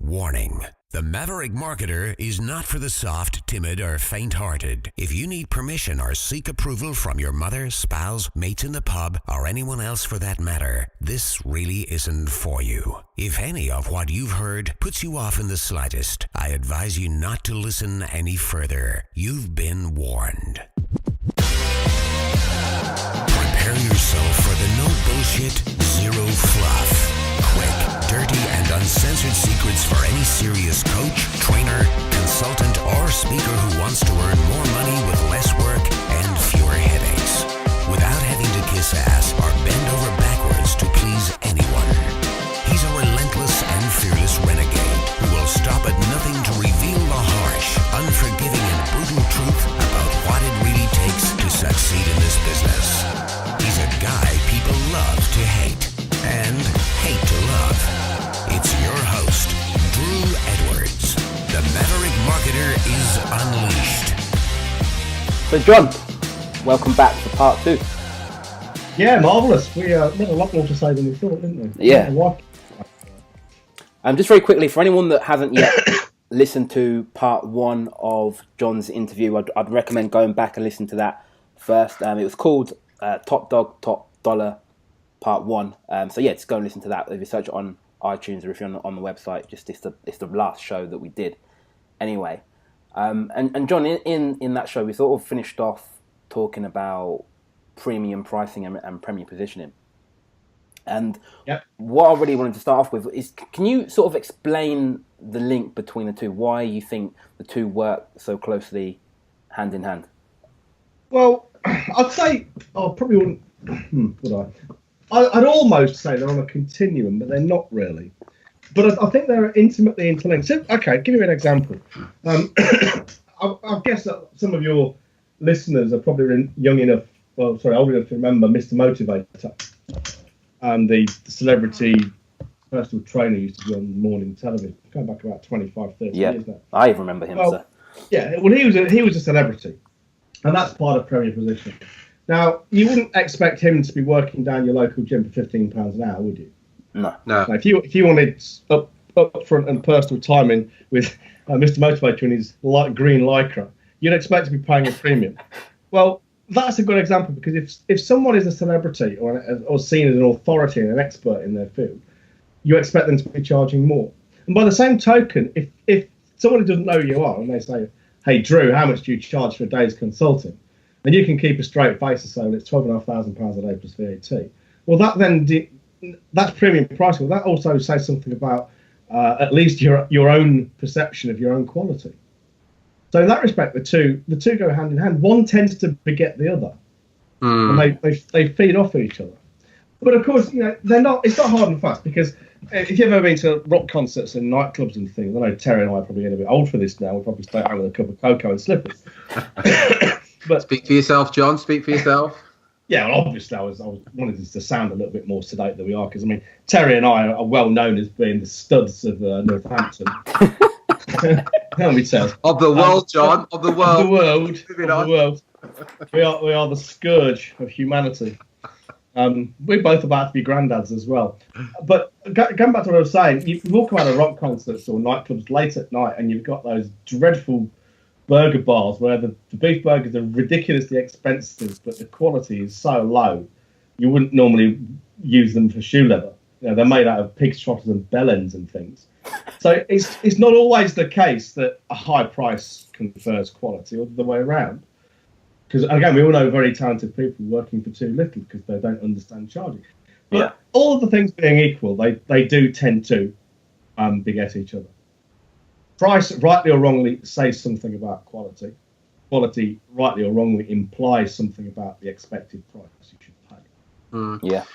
Warning. The Maverick Marketer is not for the soft, timid, or faint-hearted. If you need permission or seek approval from your mother, spouse, mates in the pub, or anyone else for that matter, this really isn't for you. If any of what you've heard puts you off in the slightest, I advise you not to listen any further. You've been warned. Prepare yourself for the no bullshit, zero fluff. Quick, dirty, and uncensored secrets for any serious coach, trainer, consultant, or speaker who wants to earn more money with less work and fewer headaches. Without having to kiss ass or bend over backwards to please anyone. He's a relentless and fearless renegade who will stop at nothing to reveal the harsh, unforgiving, and brutal truth about what it really takes to succeed in this business. He's a guy people love to hate and hate to love. It's your host, Drew Edwards. The Maverick Marketer is unleashed. So John, welcome back to part 2. Yeah, marvellous. We had a lot more to say than we thought, didn't we? Yeah. Just very quickly, for anyone that hasn't yet listened to part 1 of John's interview, I'd recommend going back and listening to that first. It was called Top Dog, Top Dollar Part 1. Just go and listen to that. If you search it on iTunes or if you're on the website, it's the last show that we did. Anyway, and John, in that show, we sort of finished off talking about premium pricing and premium positioning. And what I really wanted to start off with is, can you sort of explain the link between the two? Why you think the two work so closely hand in hand? Well, I'd say I probably wouldn't. Would I? I'd almost say they're on a continuum, but they're not really. But I think they're intimately interlinked. So, okay, give you an example. I guess that some of your listeners are probably old enough to remember Mr. Motivator, the celebrity personal trainer used to be on morning television, going back about 25, 30 years now. I remember him, sir. Yeah, well, he was a celebrity, and that's part of premier positioning. Now, you wouldn't expect him to be working down your local gym for £15 an hour, would you? No. Now, if you wanted up front and personal timing with Mr. Motivator in his light green lycra, you'd expect to be paying a premium. Well, that's a good example, because if someone is a celebrity or seen as an authority and an expert in their field, you expect them to be charging more. And by the same token, if someone who doesn't know who you are and they say, "Hey, Drew, how much do you charge for a day's consulting?" and you can keep a straight face and say, "Well, it's £12,500 a day plus VAT." Well, that's premium pricing. Well, that also says something about at least your own perception of your own quality. So in that respect, the two go hand in hand. One tends to beget the other, and they feed off each other. But of course, they're not. It's not hard and fast, because if you've ever been to rock concerts and nightclubs and things, I know Terry and I are probably getting a bit old for this now. We'll probably stay home with a cup of cocoa and slippers. But speak for yourself, John. Speak for yourself. Yeah, well, obviously, I wanted this to sound a little bit more sedate than we are, because Terry and I are well known as being the studs of Northampton. Of the world, John. Of the world. Of the world. We are the scourge of humanity. We're both about to be granddads as well. But going back to what I was saying, you walk around a rock concerts or nightclubs late at night, and you've got those dreadful burger bars where the beef burgers are ridiculously expensive, but the quality is so low, you wouldn't normally use them for shoe leather. They're made out of pig's trotters and bellends and things. So it's not always the case that a high price confers quality, or the way around. Because, again, we all know very talented people working for too little because they don't understand charging. But all of the things being equal, they do tend to beget each other. Price, rightly or wrongly, says something about quality. Quality, rightly or wrongly, implies something about the expected price you should pay. Yeah.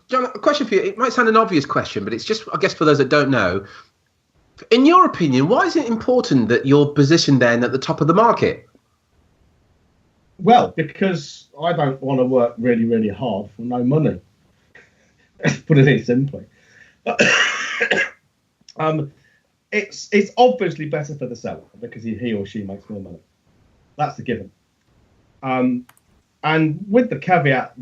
John, a question for you. It might sound an obvious question, but it's just, I guess, for those that don't know. In your opinion, why is it important that you're positioned then at the top of the market? Well, because I don't want to work really, really hard for no money. Put it simply. It's obviously better for the seller because he or she makes more money. That's the given. And with the caveat,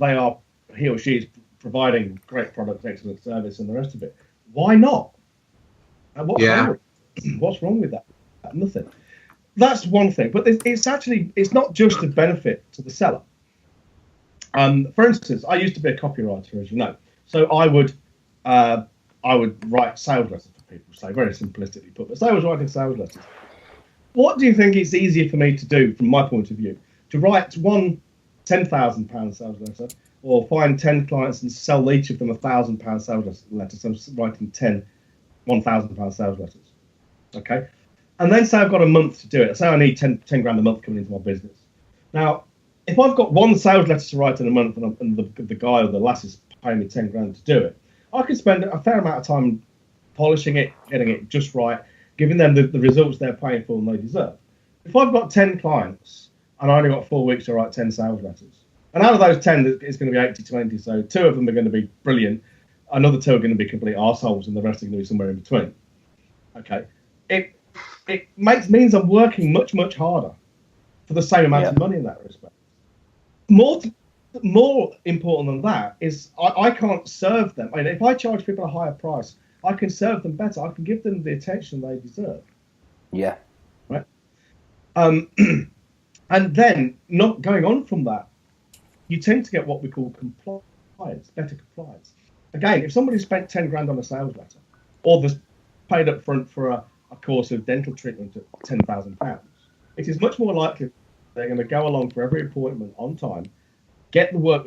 he or she is providing great product, excellent service, and the rest of it. Why not? What What's wrong with that? Nothing. That's one thing, but it's not just a benefit to the seller. For instance, I used to be a copywriter, as you know, so I would write sales letters for people. So very simplistically put, but say I was writing sales letters. What do you think it's easier for me to do, from my point of view, to write one £10,000 sales letter, or find 10 clients and sell each of them £1,000 sales letters? So I'm writing 10 £1,000 sales letters. Okay, and then say I've got a month to do it. Say I need 10 grand a month coming into my business. Now, if I've got one sales letter to write in a month, and the guy or the lass is paying me 10 grand to do it, I can spend a fair amount of time polishing it, getting it just right, giving them the results they're paying for and they deserve. If I've got 10 clients and I only got 4 weeks to write 10 sales letters, and out of those 10, it's going to be 80-20, so 2 of them are going to be brilliant, another 2 are going to be complete arseholes, and the rest are going to be somewhere in between. Okay, it means I'm working much, much harder for the same amount of money in that respect. More important than that is I can't serve them. I mean, if I charge people a higher price, I can serve them better. I can give them the attention they deserve. Yeah. Right. And then, not going on from that, you tend to get what we call compliance, better compliance. Again, if somebody spent 10 grand on a sales letter, or they're paid up front for a course of dental treatment at £10,000, it is much more likely they're going to go along for every appointment on time, get the work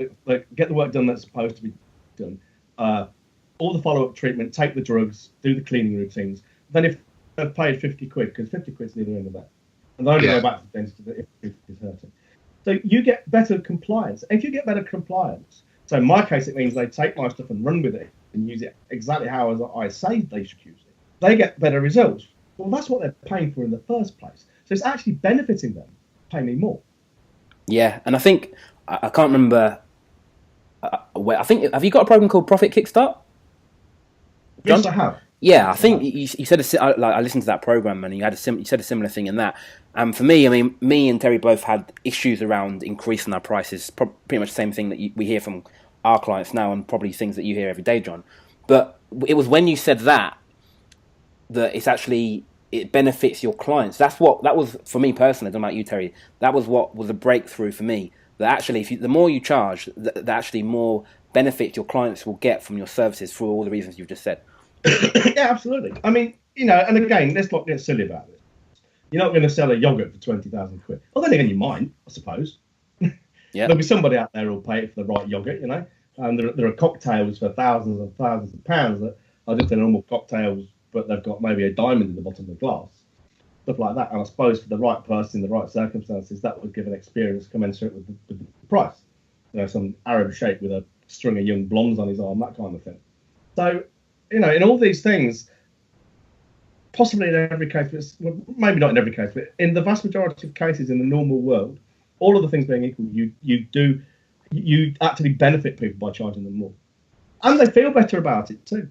done that's supposed to be done, all the follow-up treatment, take the drugs, do the cleaning routines. Then if they've paid 50 quid, because 50 quid's neither in the back, and they only go back to the dentist if it's hurting. So you get better compliance. If you get better compliance, so in my case, it means they take my stuff and run with it and use it exactly how I say they should use it. They get better results. Well, that's what they're paying for in the first place. So it's actually benefiting them, paying me more. Yeah, and I think, I can't remember, where, I think, have you got a program called Profit Kickstart? Yes, I have. Yeah, I think you said I listened to that program, and you said a similar thing in that. And for me, I mean, me and Terry both had issues around increasing our prices. Pretty much the same thing that we hear from our clients now, and probably things that you hear every day, John. But it was when you said that it benefits your clients. That was for me personally. I don't know about you, Terry. That was what was a breakthrough for me. That actually, the more you charge, the actually more benefit your clients will get from your services for all the reasons you've just said. Yeah, absolutely. I mean, and again, let's not get silly about it. You're not going to sell a yogurt for 20,000 quid. Well, then again, you might, I suppose. Yeah. There'll be somebody out there who'll pay it for the right yogurt, And there are cocktails for thousands and thousands of pounds that are just normal cocktails, but they've got maybe a diamond in the bottom of the glass. Stuff like that. And I suppose for the right person in the right circumstances, that would give an experience commensurate with the price. Some Arab sheikh with a string of young blondes on his arm, that kind of thing. So, in all these things, possibly in every case, maybe not in every case, but in the vast majority of cases in the normal world, all of the things being equal, you actually benefit people by charging them more. And they feel better about it too.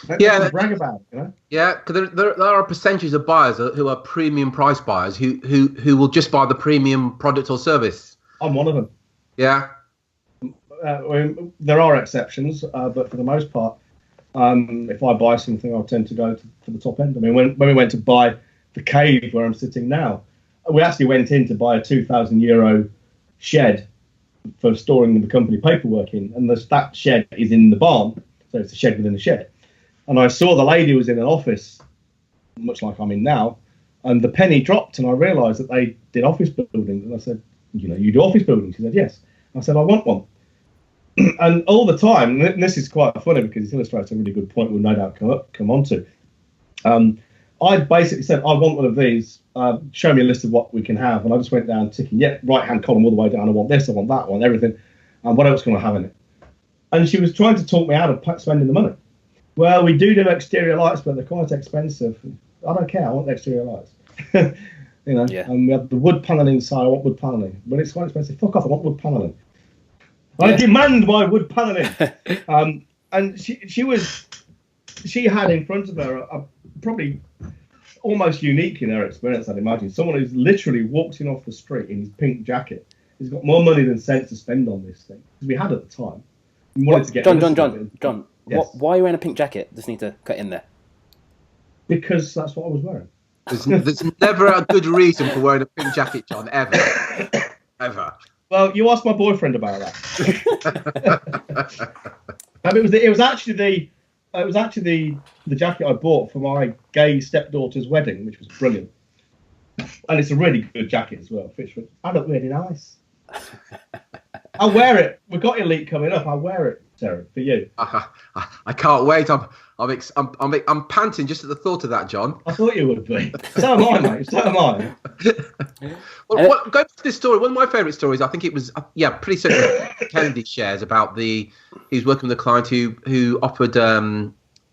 They brag about it, Yeah, because there are a percentage of buyers who are premium price buyers who will just buy the premium product or service. I'm one of them. Yeah. There are exceptions, but for the most part, if I buy something, I'll tend to go for the top end. I mean, when we went to buy the cave where I'm sitting now, we actually went in to buy a €2,000 shed for storing the company paperwork in, and that shed is in the barn, so it's a shed within a shed. And I saw the lady who was in an office, much like I'm in now, and the penny dropped, and I realised that they did office buildings. And I said, you do office buildings? She said, yes. I said, I want one. And all the time, and this is quite funny because it illustrates a really good point we'll no doubt come on to. I basically said, I want one of these. Show me a list of what we can have. And I just went down ticking, right-hand column all the way down. I want this, I want that, I want everything. And what else can I have in it? And she was trying to talk me out of spending the money. Well, we do exterior lights, but they're quite expensive. I don't care. I want the exterior lights. Yeah. And we have the wood paneling inside. I want wood paneling. But it's quite expensive. Fuck off. I want wood paneling. I demand my wood paneling. And she had in front of her a probably almost unique in her experience, I'd imagine. Someone who's literally walked in off the street in his pink jacket. He's got more money than sense to spend on this thing. Because we had at the time. We wanted to get John. Yes. Why are you wearing a pink jacket? Just need to cut in there. Because that's what I was wearing. There's never a good reason for wearing a pink jacket, John, ever. Ever. Well, you asked my boyfriend about that. It was actually the jacket I bought for my gay stepdaughter's wedding, which was brilliant. And it's a really good jacket as well. I look really nice. I'll wear it. We've got Elite coming up. I'll wear it, Sarah, for you. I can't wait. I'm panting just at the thought of that, John. I thought you would be. So am I, mate. So am I. Well, going back to this story, one of my favourite stories, I think it was, pretty certain Kennedy shares about he was working with a client who offered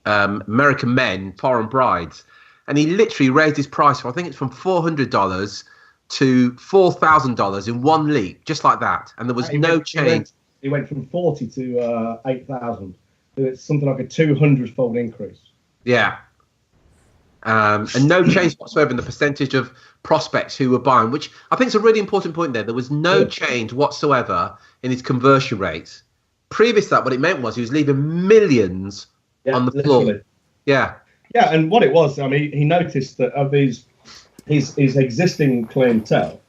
American men foreign brides. And he literally raised his price I think it's from $400 to $4,000 in one leap, just like that. And there was no change. He went from 40 to 8,000. It's something like a 200-fold increase. Yeah. And no change whatsoever in the percentage of prospects who were buying, which I think is a really important point there. There was no change whatsoever in his conversion rates. Previous to that, what it meant was he was leaving millions on the floor. Yeah. Yeah, and what it was, I mean, he noticed that of his existing clientele,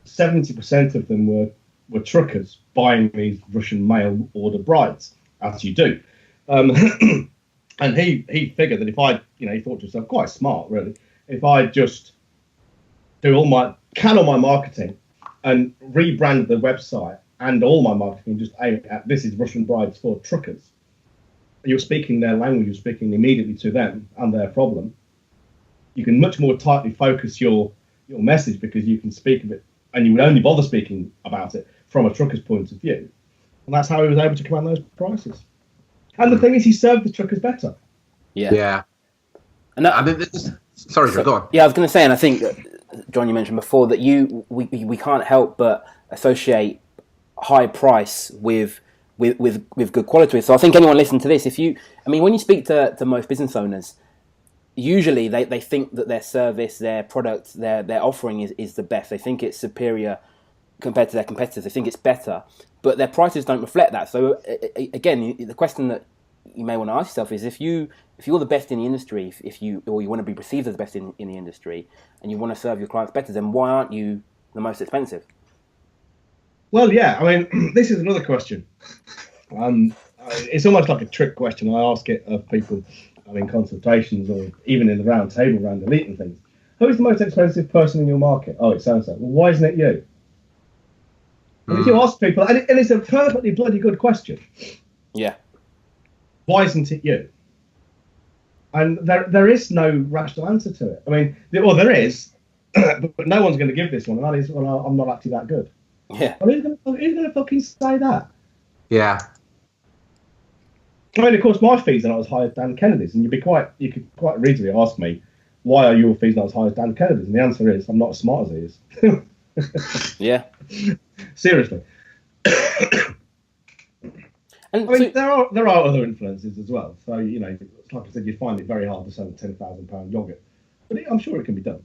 70% of them were truckers buying these Russian mail order brides, as you do. And he figured that if he thought to himself, quite smart really, if I just do all my marketing and rebrand the website and all my marketing just aim at this is Russian brides for truckers, you're speaking their language, you're speaking immediately to them and their problem. You can much more tightly focus your message because you can speak of it, and you would only bother speaking about it from a trucker's point of view. And that's how he was able to command those prices. And the thing is, he served the truckers better. Yeah. And sorry, go on. Yeah, I was going to say, and I think, John, you mentioned before that we can't help but associate high price with good quality. So I think anyone listening to this, when you speak to most business owners, usually they think that their service, their product, their offering is the best. They think it's superior compared to their competitors. They think it's better, but their prices don't reflect that. So again, the question that you may want to ask yourself is if you're the best in the industry, if you want to be perceived as the best in the industry, and you want to serve your clients better, then why aren't you the most expensive? Well, yeah, I mean, this is another question. It's almost like a trick question. I ask it of people in consultations or even in the round table, around Elite and things. Who is the most expensive person in your market? Oh, it's so-and-so. Well, why isn't it you? And if you ask people, and it's a perfectly bloody good question. Yeah. Why isn't it you? And there is no rational answer to it. I mean, there is, but no one's going to give this one, and that is, well, I'm not actually that good. Yeah. I mean, who's going to fucking say that? Yeah. I mean, of course, my fees are not as high as Dan Kennedy's, and you could quite reasonably ask me, why are your fees not as high as Dan Kennedy's? And the answer is, I'm not as smart as he is. Yeah. Seriously. And I mean, there are other influences as well. So, like I said, you find it very hard to sell a £10,000 yogurt, but I'm sure it can be done.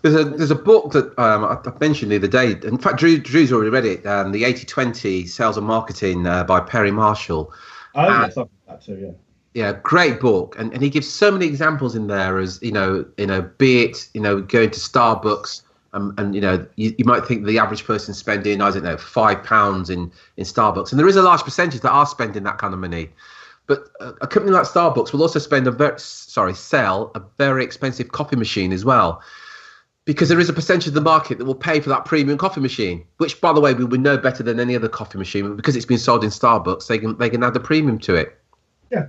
There's a book that I mentioned the other day. In fact, Drew's already read it. The 80-20 Sales and Marketing by Perry Marshall. Oh, yes, I've read that too. Yeah. Yeah, great book, and he gives so many examples in there. As be it going to Starbucks, and you might think the average person spending £5 in Starbucks, and there is a large percentage that are spending that kind of money. But a company like Starbucks will also sell a very expensive coffee machine as well. Because there is a percentage of the market that will pay for that premium coffee machine, which, by the way, we would know better than any other coffee machine. But because it's been sold in Starbucks, they can add the premium to it. Yeah.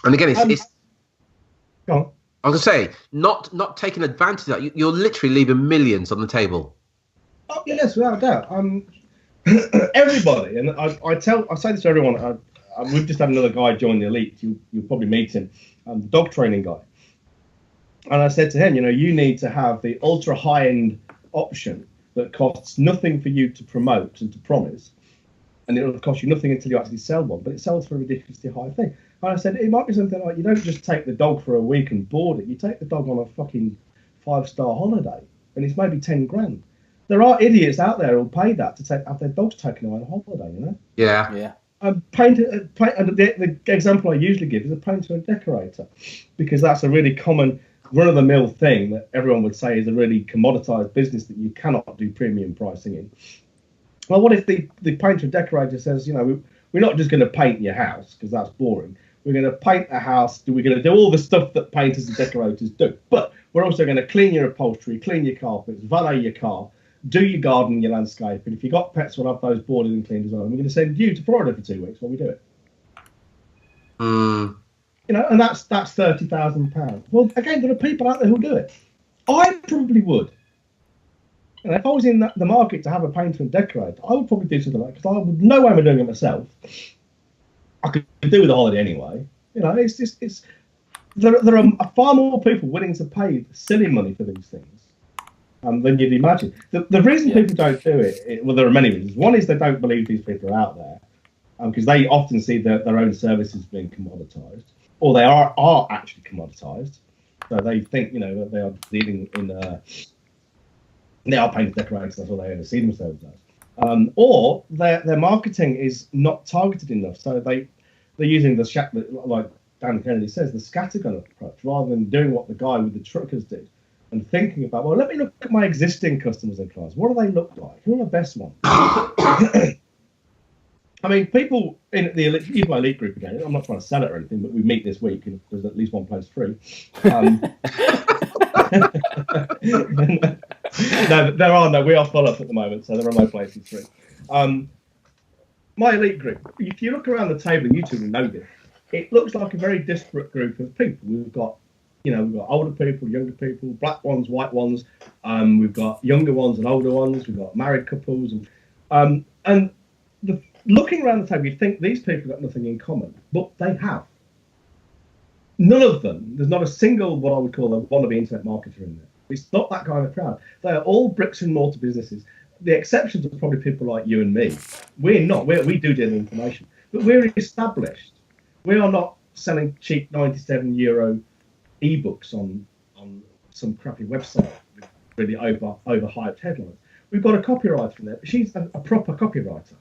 And again, it's go on. I was going to say, not taking advantage of that. You're literally leaving millions on the table. Oh yes, without a doubt. Everybody, and I say this to everyone. We've just had another guy join the Elite. You'll probably meet him, the dog training guy. And I said to him, you need to have the ultra high-end option that costs nothing for you to promote and to promise, and it'll cost you nothing until you actually sell one, but it sells for a ridiculously high thing. And I said, it might be something like, you don't just take the dog for a week and board it. You take the dog on a fucking 5-star holiday, and it's maybe 10 grand. There are idiots out there who'll pay that to have their dogs taken away on a holiday, Yeah. Yeah. And the example I usually give is a painter and decorator, because that's a really common run-of-the-mill thing that everyone would say is a really commoditized business that you cannot do premium pricing in. Well, what if the painter and decorator says, we're not just going to paint your house because that's boring. We're going to paint a house. We're going to do all the stuff that painters and decorators do. But we're also going to clean your upholstery, clean your carpets, valet your car, do your garden, your landscape. And if you've got pets, we'll have those boarded and cleaned as well. And we're going to send you to Florida for 2 weeks while we do it. And that's £30,000. Well, again, there are people out there who'll do it. I probably would. And if I was in the market to have a painter and decorator, I would probably do something like that, because I would know I'm doing it myself. I could do with a holiday anyway. There are far more people willing to pay silly money for these things than you'd imagine. The reason people don't do it, well, there are many reasons. One is they don't believe these people are out there, because they often see their own services being commoditized, or they are actually commoditized. So they think, that they are dealing in. They are painted decorators, that's what they ever see themselves as. Or their marketing is not targeted enough. So they're using like Dan Kennedy says, the scattergun approach, rather than doing what the guy with the truckers did and thinking about, well, let me look at my existing customers and clients. What do they look like? Who are the best ones? I mean, people in the elite group again, I'm not trying to sell it or anything, but we meet this week and there's at least one place free. No, there are no. We are full up at the moment, so there are no places free. My elite group. If you look around the table, you two will know this. It looks like a very disparate group of people. We've got older people, younger people, black ones, white ones. We've got younger ones and older ones. We've got married couples, and looking around the table, you think these people have got nothing in common, but they have. None of them. There's not a single what I would call a wannabe internet marketer in there. It's not that kind of crowd. They are all bricks and mortar businesses. The exceptions are probably people like you and me. We're not. We do deal in information, but we're established. We are not selling cheap €97 ebooks on some crappy website with really overhyped headlines. We've got a copywriter in there. She's a proper copywriter.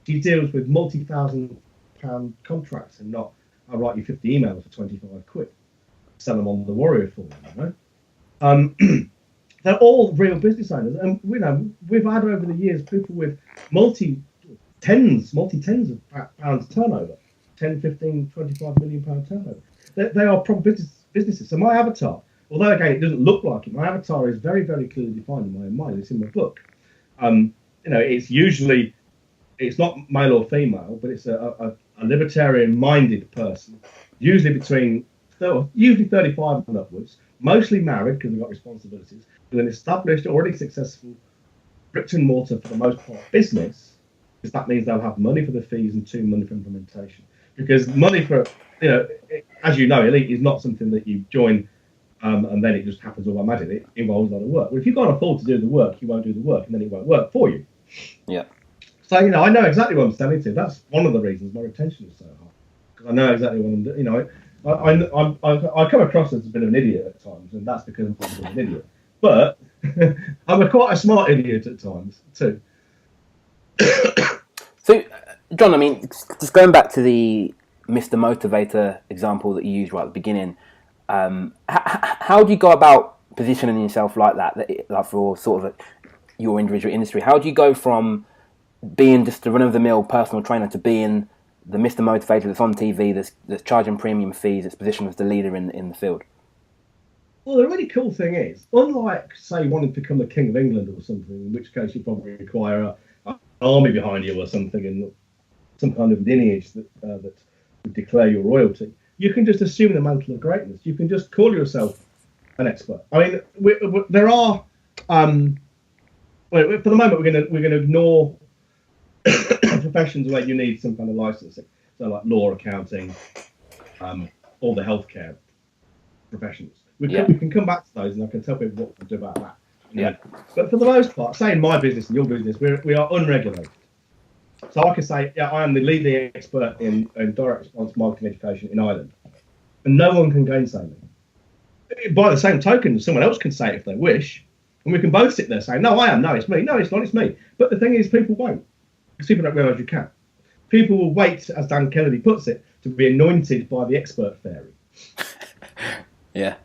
She deals with multi-thousand-pound contracts and not, I'll write you 50 emails for 25 quid. Sell them on the Warrior Forum, They're all real business owners, and we've had over the years people with multi tens of pounds turnover, 10, 15, 25 million pound turnover. They are proper businesses. So my avatar, although again it doesn't look like it, my avatar is very, very clearly defined in my mind. It's in my book. It's not male or female, but it's a libertarian-minded person, usually 35 and upwards, mostly married because they've got responsibilities, with an established, already successful bricks and mortar, for the most part, business, because that means they'll have money for the fees and money for implementation. Because money for, as you know, elite is not something that you join and then it just happens all by magic. It involves a lot of work. Well, if you can't afford to do the work, you won't do the work, and then it won't work for you. Yeah. So, I know exactly what I'm selling to. That's one of the reasons my retention is so high, because I know exactly what I'm doing. I come across as a bit of an idiot at times, and that's because I'm an idiot. But I'm quite a smart idiot at times too. So, John, I mean, just going back to the Mr. Motivator example that you used right at the beginning, how do you go about positioning yourself like that like for sort of your individual industry? How do you go from being just a run-of-the-mill personal trainer to being the Mr. Motivator that's on TV, that's charging premium fees, that's positioned as the leader in the field? Well, the really cool thing is, unlike, say, wanting to become the King of England or something, in which case you probably require an army behind you or something, and some kind of lineage that would declare your royalty, you can just assume the mantle of greatness. You can just call yourself an expert. I mean, there are. For the moment, we're going to ignore professions where you need some kind of licensing, so like law, accounting, all the healthcare professions. We can come back to those, and I can tell people what to do about that. Yeah. But for the most part, say in my business and your business, we are unregulated. So I can say, I am the leading expert in direct response marketing education in Ireland, and no one can gainsay me. By the same token, someone else can say it if they wish, and we can both sit there saying, no, I am, no, it's me, no, it's not, it's me. But the thing is, people won't, because people don't realise you can. People will wait, as Dan Kennedy puts it, to be anointed by the expert fairy. Yeah.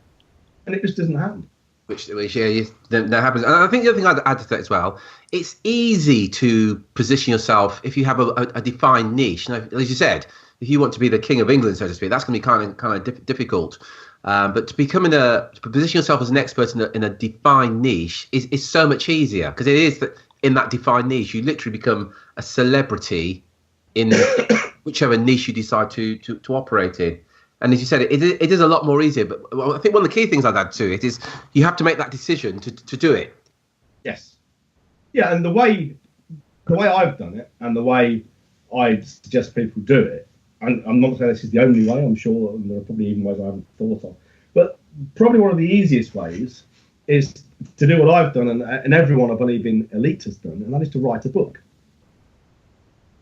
And it just doesn't happen. Which that happens. And I think the other thing I'd add to that as well, it's easy to position yourself if you have a defined niche. You know, as you said, if you want to be the king of England, so to speak, that's going to be kind of difficult. But to position yourself as an expert in a defined niche is so much easier, because it is that in that defined niche you literally become a celebrity in whichever niche you decide to operate in. And as you said, it is a lot more easier. But I think one of the key things I'd add to it is you have to make that decision to do it. Yes. Yeah, and the way I've done it, and the way I suggest people do it, and I'm not saying this is the only way. I'm sure there are probably even ways I haven't thought of. But probably one of the easiest ways is to do what I've done, and everyone I believe in Elite has done, and that is to write a book.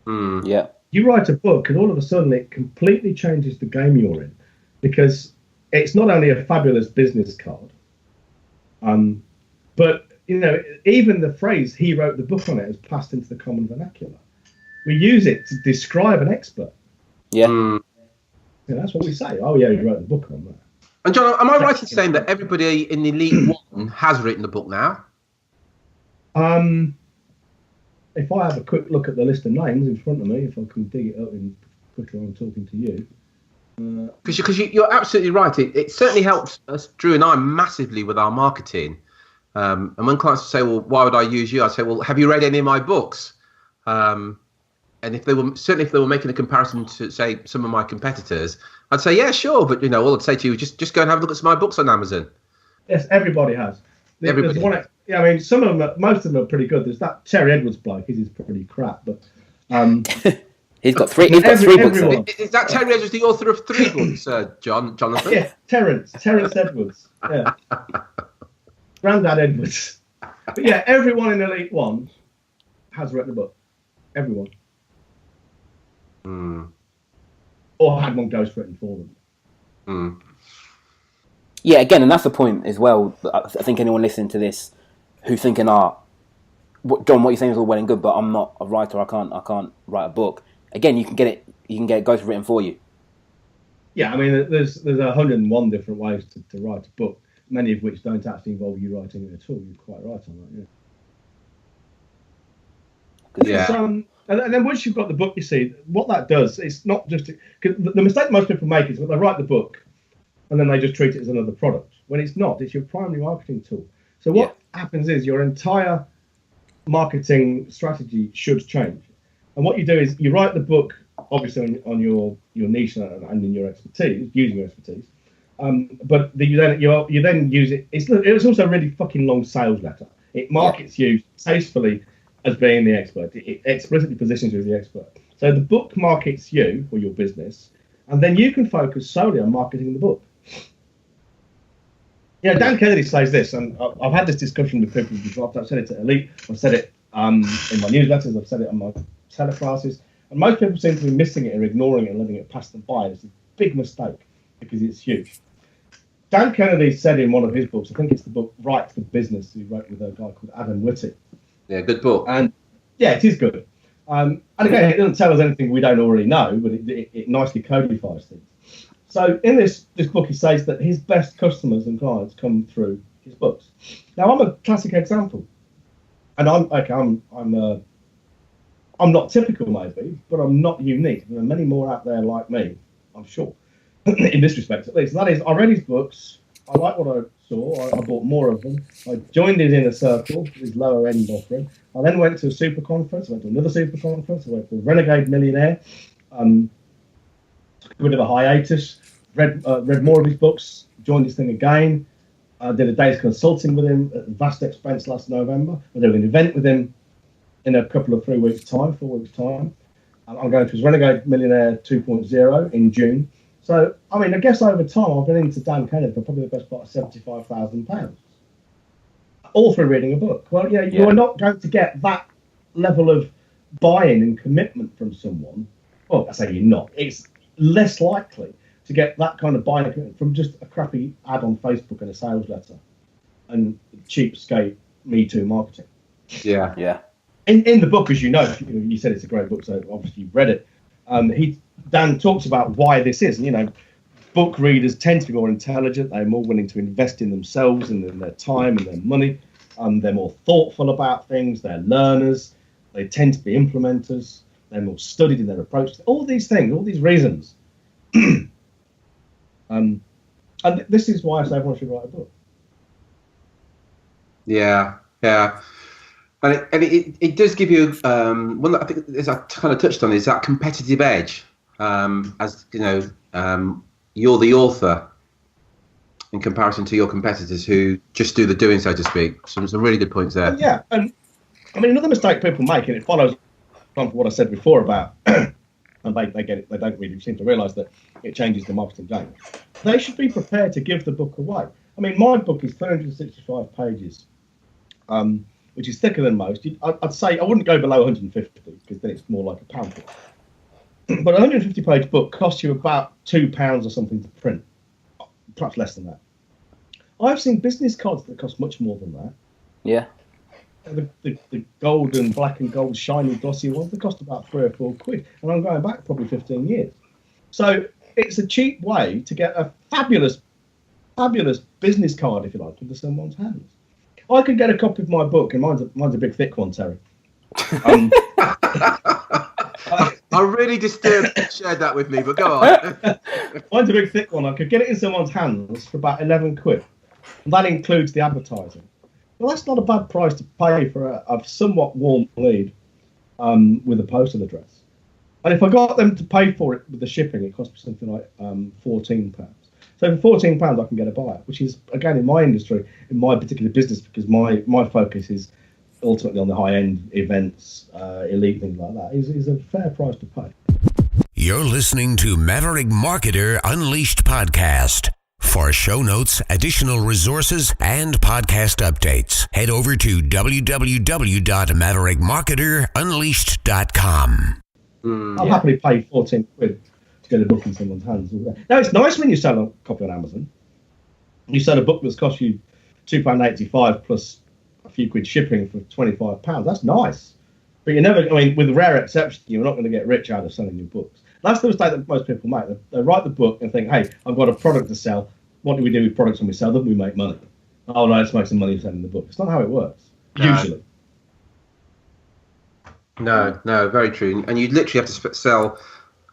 Yeah. You write a book, and all of a sudden it completely changes the game you're in, because it's not only a fabulous business card, but even the phrase "he wrote the book on it" has passed into the common vernacular. We use it to describe an expert. Yeah. That's what we say. Oh yeah, he wrote the book on that. And John, am I right in saying that everybody in Elite One has written a book now? If I have a quick look at the list of names in front of me, if I can dig it up quickly while I'm talking to you. Because you're absolutely right. It certainly helps us, Drew and I, massively with our marketing. And when clients say, well, why would I use you? I say, well, have you read any of my books? And if they were making a comparison to, say, some of my competitors, I'd say, yeah, sure. But, all I'd say to you is just go and have a look at some of my books on Amazon. Yes, everybody has. Everybody. I mean, most of them are pretty good. There's that Terry Edwards bloke. He's pretty crap, but he's got three books. Is that Terry Edwards, the author of 3 books, Jonathan? Yeah, Terence Edwards. Yeah, Grandad Edwards. But yeah, everyone in Elite One has written a book. Everyone. Or had one ghostwritten for them. Yeah, again, and that's the point as well. I think anyone listening to this who's thinking, John, what you're saying is all well and good, but I'm not a writer. I can't write a book. Again, you can get it ghostwritten for you. Yeah, I mean, there's 101 different ways to write a book, many of which don't actually involve you writing it at all. You're quite right on that. Yeah. And then once you've got the book, you see what that does. It's not just because the mistake most people make is that they write the book and then they just treat it as another product. When it's not, it's your primary marketing tool. So what happens is your entire marketing strategy should change. And what you do is you write the book, obviously on your niche and in your expertise, using your expertise. But you then use it. It's also a really fucking long sales letter. It markets you tastefully as being the expert. It explicitly positions you as the expert. So the book markets you or your business, and then you can focus solely on marketing the book. Yeah, Dan Kennedy says this, and I've had this discussion with people before. I've said it to Elite, I've said it in my newsletters, I've said it on my teleclasses, and most people seem to be missing it or ignoring it and letting it pass them by. It's a big mistake because it's huge. Dan Kennedy said in one of his books, I think it's the book Right to Business, he wrote with a guy called Adam Whitty. Yeah, good book. And yeah, it is good. And again, it doesn't tell us anything we don't already know, but it nicely codifies things. So in this book, he says that his best customers and clients come through his books. Now, I'm a classic example, and I'm not typical maybe, but I'm not unique. There are many more out there like me, I'm sure, in this respect at least. And that is, I read his books, I like what I saw, I bought more of them, I joined his inner circle, his lower end offering. I then went to a super conference, I went to another super conference, I went to a Renegade Millionaire, took a bit of a hiatus, read more of his books, joined this thing again, did a day's consulting with him at vast expense last November. I did an event with him in a couple of 4 weeks' time. I'm going to his Renegade Millionaire 2.0 in June. So, I mean, I guess over time I've been into Dan Kennedy for probably the best part of £75,000, all through reading a book. Well, yeah, you are not going to get that level of buy-in and commitment from someone. Well, I say you're not. It's less likely to get that kind of buy-in and commitment from just a crappy ad on Facebook and a sales letter and cheapskate Me Too marketing. Yeah. In the book, as you know, you said it's a great book, so obviously you've read it. Dan talks about why this is. And, book readers tend to be more intelligent. They're more willing to invest in themselves and in their time and their money. They're more thoughtful about things. They're learners. They tend to be implementers. They're more studied in their approach. All these things, all these reasons. And this is why I say everyone should write a book. Yeah. And it does give you one that I think, as I kind of touched on, is that competitive edge. As you know, you're the author in comparison to your competitors who just do the doing, so to speak. Some really good points there. Yeah, and I mean, another mistake people make, and it follows from what I said before about, and they get it, they don't really seem to realise that it changes the marketing game. They should be prepared to give the book away. I mean, my book is 365 pages, which is thicker than most. I'd say I wouldn't go below 150 because then it's more like a pamphlet. But a 150-page book costs you about £2 or something to print, perhaps less than that. I've seen business cards that cost much more than that. Yeah. The golden, black and gold, shiny, glossy ones, they cost about £3 or £4. And I'm going back probably 15 years. So it's a cheap way to get a fabulous business card, if you like, into someone's hands. I could get a copy of my book, and mine's a big, thick one, Terry. I'm really disturbed you shared that with me, but go on. Mine's a big, thick one. I could get it in someone's hands for about £11. And that includes the advertising. Well, that's not a bad price to pay for a somewhat warm lead with a postal address. And if I got them to pay for it with the shipping, it cost me something like £14. So for £14, I can get a buyer, which is, again, in my industry, in my particular business, because my focus is ultimately on the high-end events, elite things like that, is a fair price to pay. You're listening to Maverick Marketer Unleashed podcast. For show notes, additional resources, and podcast updates, head over to www.maverickmarketerunleashed.com. I'll happily pay £14 to get a book in someone's hands. Now, it's nice when you sell a copy on Amazon. You sell a book that's cost you £2.85 plus a few quid shipping for £25. That's nice. But you're never, I mean, with rare exception, you're not going to get rich out of selling your books. That's the mistake that most people make. They write the book and think, hey, I've got a product to sell. What do we do with products when we sell them? We make money. Oh, no, let's make some money selling the book. It's not how it works, usually. No, very true. And you literally have to sell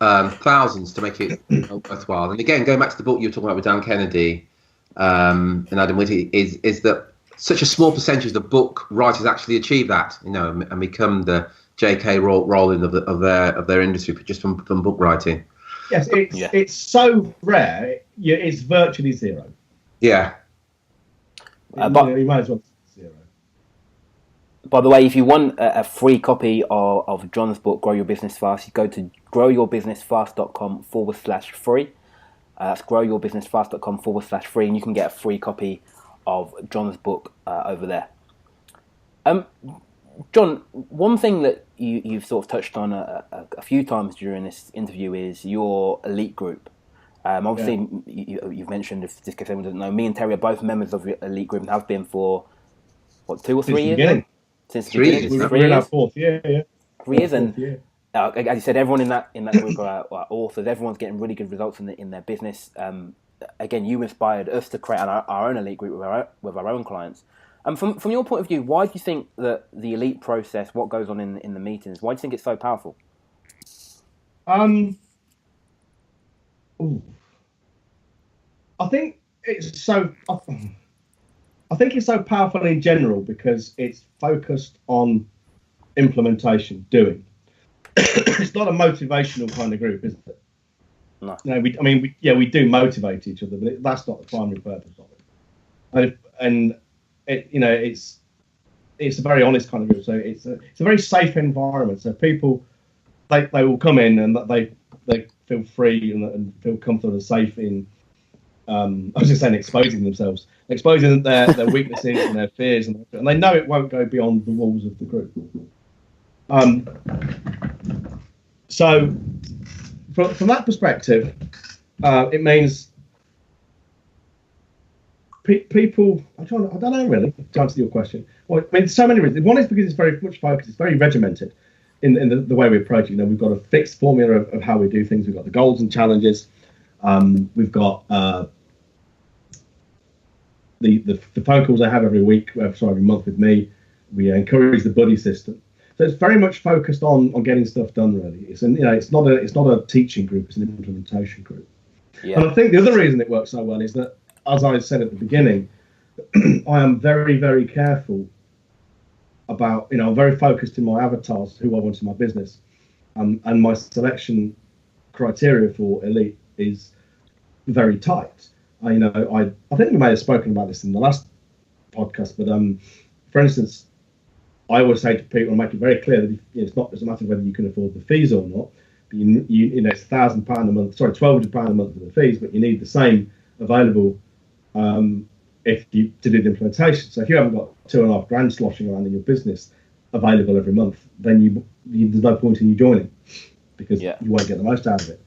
thousands to make it worthwhile. And again, going back to the book you were talking about with Dan Kennedy and Adam Whitty, is that such a small percentage of the book writers actually achieve that, and become the J.K. Rowling of their industry just from book writing. Yes, it's so rare. It's virtually zero. Yeah. But you might as well zero. By the way, if you want a free copy of John's book, Grow Your Business Fast, you go to growyourbusinessfast.com/free. That's growyourbusinessfast.com/free, and you can get a free copy of John's book over there. John, one thing that you've sort of touched on a few times during this interview is your elite group. Obviously, you've mentioned, if just in case anyone doesn't know, me and Terry are both members of your elite group and have been for, 2 or 3 years? Since the beginning. We're in our fourth year, yeah. 3 years, and as you said, everyone in that group are authors. Everyone's getting really good results in their business. Again, you inspired us to create our own elite group with our own clients. From your point of view, why do you think that the elite process, what goes on in the meetings, why do you think it's so powerful? I think it's so powerful in general because it's focused on implementation, doing. It's not a motivational kind of group, is it? No. We do motivate each other, but that's not the primary purpose of it. It's a very honest kind of group. So it's a very safe environment. So people, they will come in and they feel free and feel comfortable and safe in. I was just saying, exposing themselves, exposing their weaknesses and their fears, and they know it won't go beyond the walls of the group. So from that perspective, it means people. I don't know really to answer your question. Well, I mean, so many reasons. One is because it's very much focused. It's very regimented. in the way we approach it. You know, we've got a fixed formula of how we do things. We've got the goals and challenges. We've got the phone calls I have every week, every month with me. We encourage the buddy system. So it's very much focused on getting stuff done. Really, it's not a teaching group; it's an implementation group. Yeah. And I think the other reason it works so well is that, as I said at the beginning, I am very, very careful about, I'm very focused in my avatars, who I want in my business, and my selection criteria for elite is very tight. I think we may have spoken about this in the last podcast, but for instance, I always say to people, and make it very clear that it doesn't matter whether you can afford the fees or not. But it's £1,000 a month, sorry, £1,200 a month for the fees, but you need the same available to do the implementation. So if you haven't got £2,500 sloshing around in your business available every month, then there's no point in you joining, because you won't get the most out of it.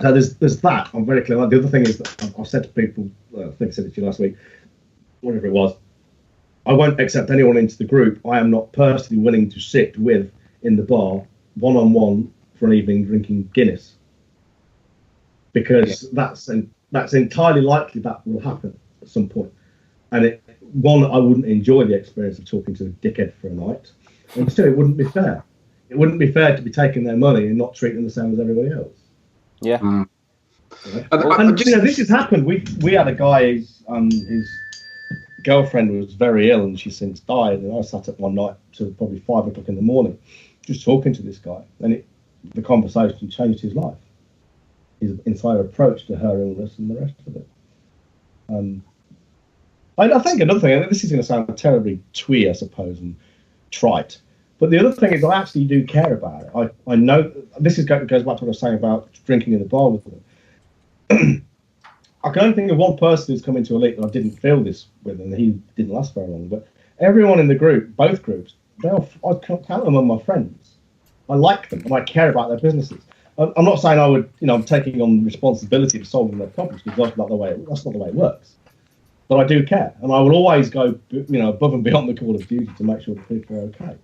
So there's that. I'm very clear. The other thing is that I've said to people, I think I said it to you last week, whatever it was, I won't accept anyone into the group I am not personally willing to sit with in the bar one-on-one for an evening drinking Guinness, because that's entirely likely that will happen at some point. And I wouldn't enjoy the experience of talking to a dickhead for a night, and two, it wouldn't be fair. It wouldn't be fair to be taking their money and not treating them the same as everybody else. Yeah. Mm. And this has happened. We had a guy his girlfriend was very ill and she's since died, and I sat up one night till probably 5 o'clock in the morning just talking to this guy, and the conversation changed his life, his entire approach to her illness and the rest of it. I think another thing, and this is going to sound terribly twee, I suppose, and trite, but the other thing is I actually do care about it. I know this goes back to what I was saying about drinking in the bar with them. I can only think of one person who's come into Elite that I didn't feel this with, and he didn't last very long. But everyone in the group, both groups, I count them among my friends. I like them and I care about their businesses. I'm not saying I'm taking on responsibility for solving their problems, because that's not the way it works. But I do care, and I will always go, above and beyond the call of duty to make sure that people are okay.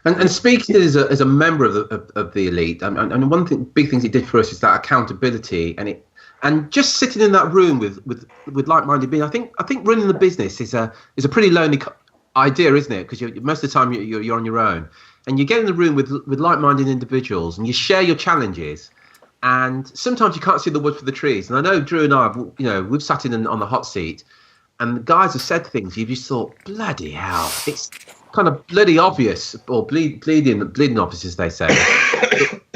And speaking as a member of the Elite, and one big thing it did for us is that accountability, and just sitting in that room with like-minded beings. I think running the business is a pretty lonely idea, isn't it? Because most of the time you're on your own, and you get in the room with like-minded individuals, and you share your challenges. And sometimes you can't see the wood for the trees. And I know Drew and I, we've sat in on the hot seat, and the guys have said things you've just thought, bloody hell, it's kind of bloody obvious, or bleeding obvious, as they say.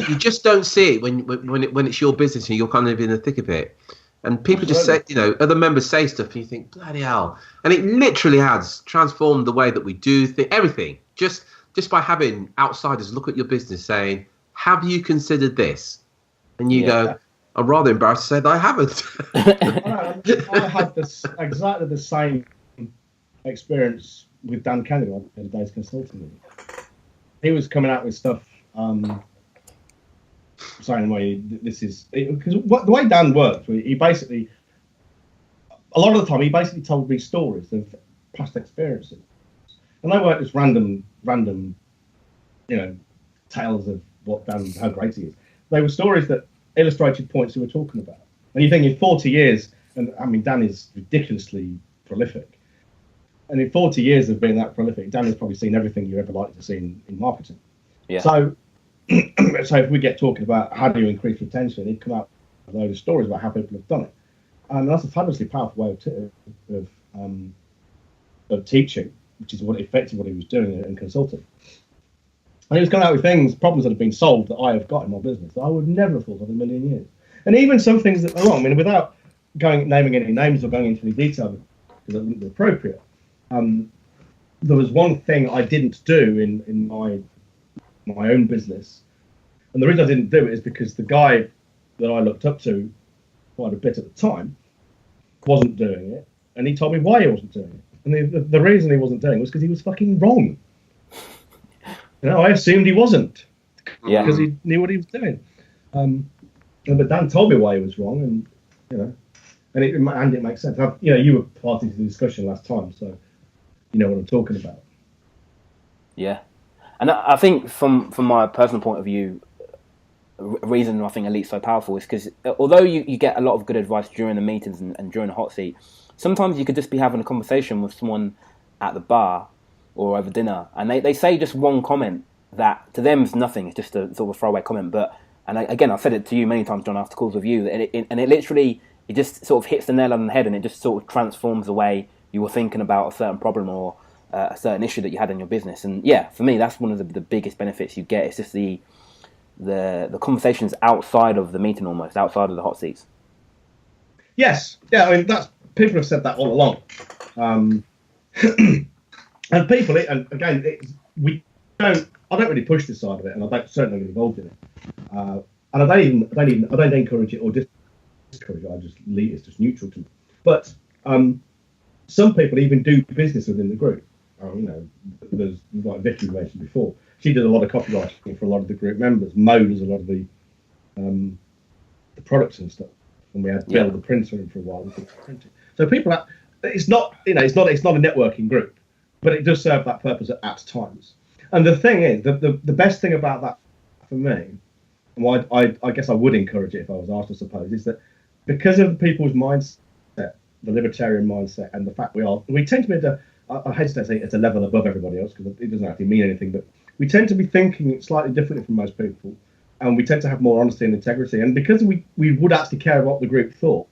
You just don't see it when it's your business and you're kind of in the thick of it. And people just say, other members say stuff, and you think, bloody hell. And it literally has transformed the way that we do everything. Just by having outsiders look at your business saying, have you considered this? And you go, I'm rather embarrassed to say that I haven't. I had exactly the same experience with Dan Kennedy on the day's consulting. He was coming out with stuff saying, because the way Dan worked, he basically, a lot of the time, he basically told me stories of past experiences. And they weren't just random, tales of how great he is. They were stories that illustrated points we were talking about. And you think in 40 years, and I mean, Dan is ridiculously prolific. And in 40 years of being that prolific, Dan has probably seen everything you ever liked to see in marketing. Yeah. So if we get talking about how do you increase retention, he'd come out with a load of stories about how people have done it. And that's a fabulously powerful way of teaching, which is effectively what he was doing in consulting. And he was coming out with problems that have been solved that I have got in my business that I would never have thought of in a million years. And even some things that are wrong, without naming any names or going into any detail, because that wouldn't be appropriate. There was one thing I didn't do in my own business. And the reason I didn't do it is because the guy that I looked up to quite a bit at the time wasn't doing it. And he told me why he wasn't doing it. And the reason he wasn't doing it was because he was fucking wrong. I assumed he wasn't, because he knew what he was doing. But Dan told me why he was wrong, and it makes sense. You were part of the discussion last time, so you know what I'm talking about. Yeah, And I think from my personal point of view, reason I think Elite's so powerful is because although you get a lot of good advice during the meetings and during the hot seat, sometimes you could just be having a conversation with someone at the bar or over dinner, and they say just one comment that to them is nothing. It's just a sort of a throwaway comment. But again, I've said it to you many times, John, after calls with you, and it literally it just sort of hits the nail on the head, and it just sort of transforms the way you were thinking about a certain problem or a certain issue that you had in your business. And yeah, for me, that's one of the biggest benefits you get. It's just the conversations outside of the meeting, almost outside of the hot seats. Yes, yeah. I mean, that's people have said that all along, and people. And again, we don't. I don't really push this side of it, and I don't certainly get involved in it. And I don't encourage it or discourage it. I just leave it. It's just neutral to me. But some people even do business within the group. There's like Vicky mentioned before. She did a lot of copywriting for a lot of the group members. Mo does a lot of the products and stuff. And we had Bill, the printer, in for a while. So people, it's not a networking group, but it does serve that purpose at times. And the thing is, the best thing about that for me, and why I guess I would encourage it if I was asked, I suppose, is that because of people's mindset, the libertarian mindset, and the fact we tend to be I hesitate to say it's a level above everybody else because it doesn't actually mean anything, but we tend to be thinking slightly differently from most people, and we tend to have more honesty and integrity. And because we would actually care what the group thought,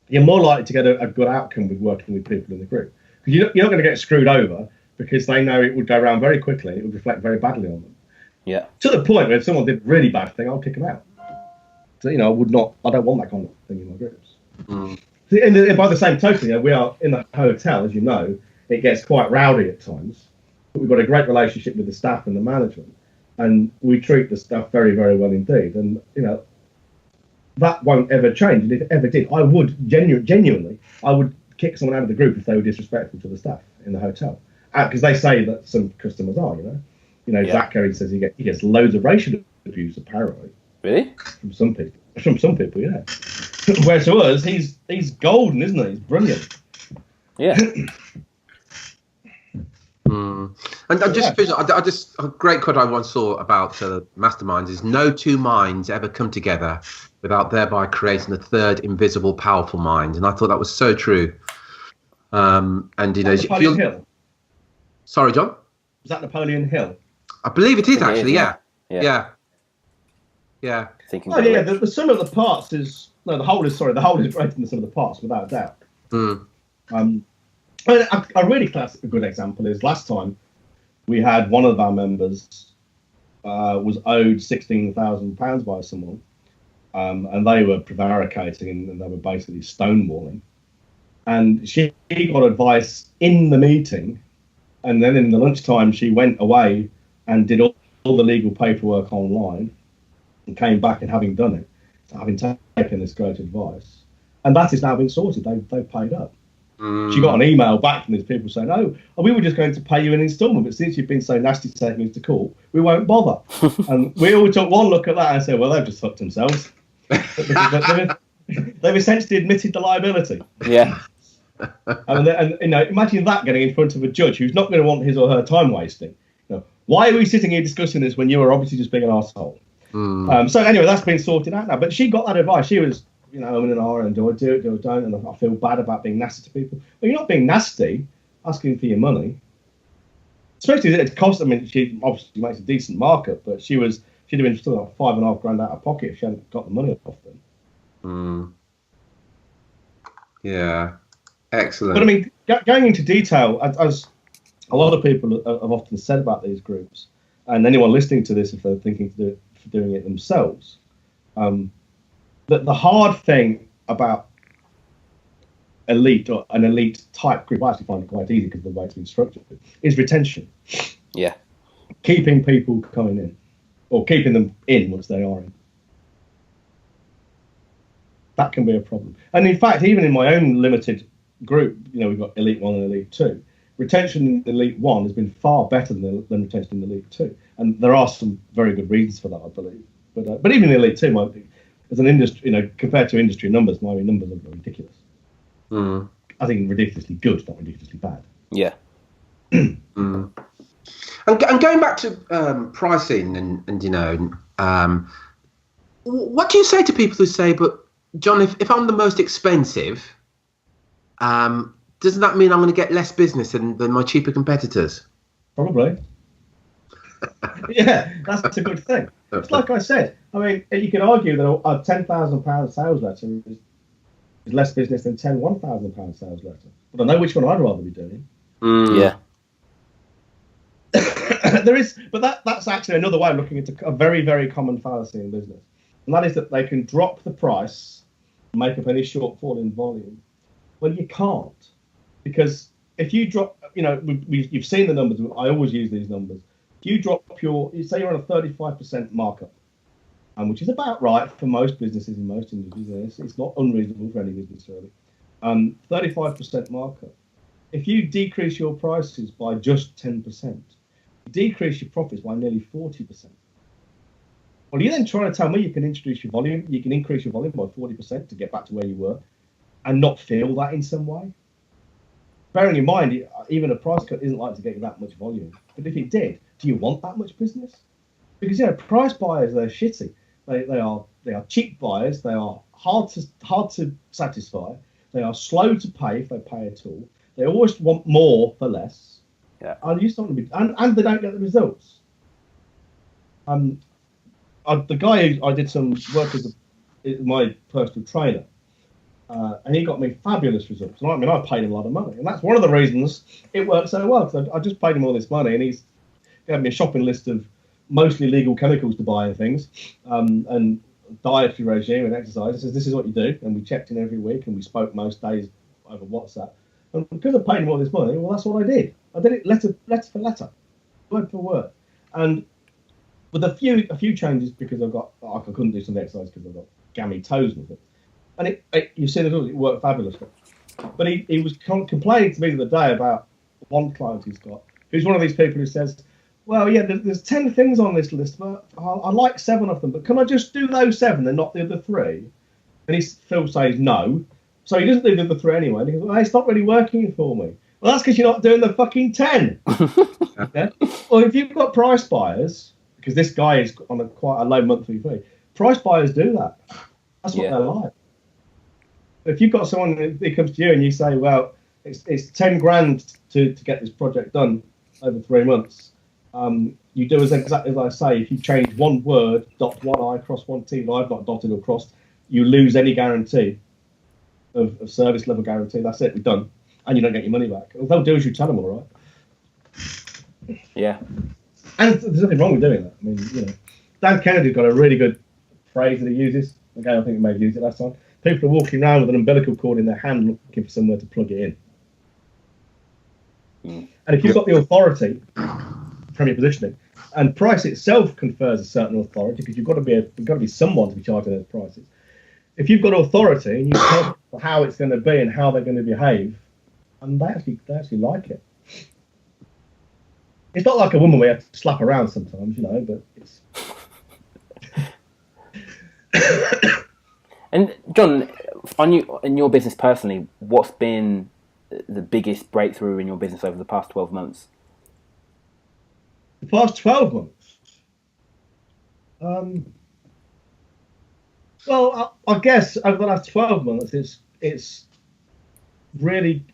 you're more likely to get a good outcome with working with people in the group. Because you're not going to get screwed over because they know it would go around very quickly and it would reflect very badly on them. Yeah. To the point where if someone did a really bad thing, I'll kick them out. So, I don't want that kind of thing in my groups. And by the same token, we are in the hotel, as you know, it gets quite rowdy at times. But we've got a great relationship with the staff and the management, and we treat the staff very, very well indeed. And that won't ever change. And if it ever did, I would genuinely, I would kick someone out of the group if they were disrespectful to the staff in the hotel, because they say that some customers are. Zach Kerry says he gets loads of racial abuse apparently. Really? From some people, yeah. Whereas to us, he's golden, isn't he? He's brilliant. Yeah. And a great quote I once saw about masterminds is no two minds ever come together without thereby creating a third invisible powerful mind. And I thought that was so true. Napoleon Hill. Sorry, John? Was that Napoleon Hill? I believe it is actually, yeah. Thinking the sum of the parts is the whole is greater than the sum of the parts, without a doubt. A really good example is last time we had one of our members was owed £16,000 by someone, and they were prevaricating and they were basically stonewalling. And she got advice in the meeting, and then in the lunchtime she went away and did all the legal paperwork online, and came back and having done it, having taken this great advice, and that is now been sorted. They've paid up. She got an email back from these people saying, "Oh, we were just going to pay you an instalment, but since you've been so nasty taking us to court, we won't bother." And we all took one look at that and said, "Well, they've just fucked themselves." They've essentially admitted the liability. Yeah. And imagine that getting in front of a judge who's not going to want his or her time wasting. Why are we sitting here discussing this when you are obviously just being an arsehole? So anyway, that's been sorted out now. But she got that advice. She was, I'm in an hour and do I do it, do I don't? And I feel bad about being nasty to people. Well, you're not being nasty, asking for your money. Especially it cost. I mean, she obviously makes a decent markup, but she'd have been still like $5,500 out of pocket if she hadn't got the money off them. Yeah, excellent. But I mean, going into detail, as a lot of people have often said about these groups, and anyone listening to this, if they're thinking of doing it themselves, that the hard thing about elite or an elite type group, I actually find it quite easy because of the way it's been structured, is retention. Yeah. Keeping people coming in, or keeping them in once they are in. That can be a problem. And in fact, even in my own limited group, we've got Elite 1 and Elite 2. Retention in Elite 1 has been far better than retention in Elite 2. And there are some very good reasons for that, I believe. But even in Elite 2, as an industry, compared to industry numbers, my numbers are ridiculous. I think ridiculously good, not ridiculously bad. Yeah. So And going back to pricing and what do you say to people who say, but John, if I'm the most expensive, doesn't that mean I'm going to get less business than my cheaper competitors? Probably. Yeah, that's a good thing. It's like I said. I mean, you can argue that a £10,000 sales letter is less business than 10 £1,000 sales letter. But I know which one I'd rather be doing. Yeah. There is, but that's actually another way of looking at a very, very common fallacy in business, and that is that they can drop the price and make up any shortfall in volume. Well, you can't, because if you drop, you've seen the numbers. I always use these numbers. If you drop say you're on a 35% markup, which is about right for most businesses in most industries. It's not unreasonable for any business really. 35% markup. If you decrease your prices by just 10%, decrease your profits by nearly 40%. Well, you're then trying to tell me you can increase your volume by 40% to get back to where you were, and not feel that in some way. Bearing in mind, even a price cut isn't likely to get you that much volume. But if it did, do you want that much business? Because price buyers, they're shitty. They are cheap buyers. They are hard to satisfy. They are slow to pay if they pay at all. They always want more for less. Yeah. And and they don't get the results. The guy who I did some work with, my personal trainer, and he got me fabulous results. And I paid him a lot of money, and that's one of the reasons it worked so well. Because I just paid him all this money, and he's gave me a shopping list of mostly legal chemicals to buy and things, and dietary regime and exercise. He says, this is what you do, and we checked in every week, and we spoke most days over WhatsApp. And because I paid him all this money, well, that's what I did. I did it letter for letter, word for word, and with a few changes because I couldn't do some exercise because I've got gammy toes with it. And you've seen it worked fabulously. But he was complaining to me the other day about one client he's got, who's one of these people who says, well, yeah, there's 10 things on this list, but I like 7 of them, but can I just do those 7 and not the other 3? And Phil says no. So he doesn't do the other 3 anyway. And he goes, well, it's not really working for me. Well, that's because you're not doing the fucking 10. Okay? Well, if you've got price buyers, because this guy is on quite a low monthly fee, price buyers do that. That's what they're like. If you've got someone that comes to you and you say, well, it's 10 grand to get this project done over 3 months, you do exactly as I say. If you change one word, dot one I, cross one T, and I've not dotted or crossed, you lose any guarantee of service level guarantee. That's it, we're done. And you don't get your money back. What they'll do is you tell them, all right. Yeah. And there's nothing wrong with doing that. I mean, Dan Kennedy's got a really good phrase that he uses. Again, I think he may have used it last time. People are walking around with an umbilical cord in their hand looking for somewhere to plug it in. And if you've got the authority from your positioning, and price itself confers a certain authority, because you've got to be someone to be charging those prices. If you've got authority and you tell people how it's going to be and how they're going to behave, and they actually like it. It's not like a woman we have to slap around sometimes, but it's. And John, in your business personally, what's been the biggest breakthrough in your business over the past 12 months? The past 12 months? Well, I guess over the last 12 months, it's really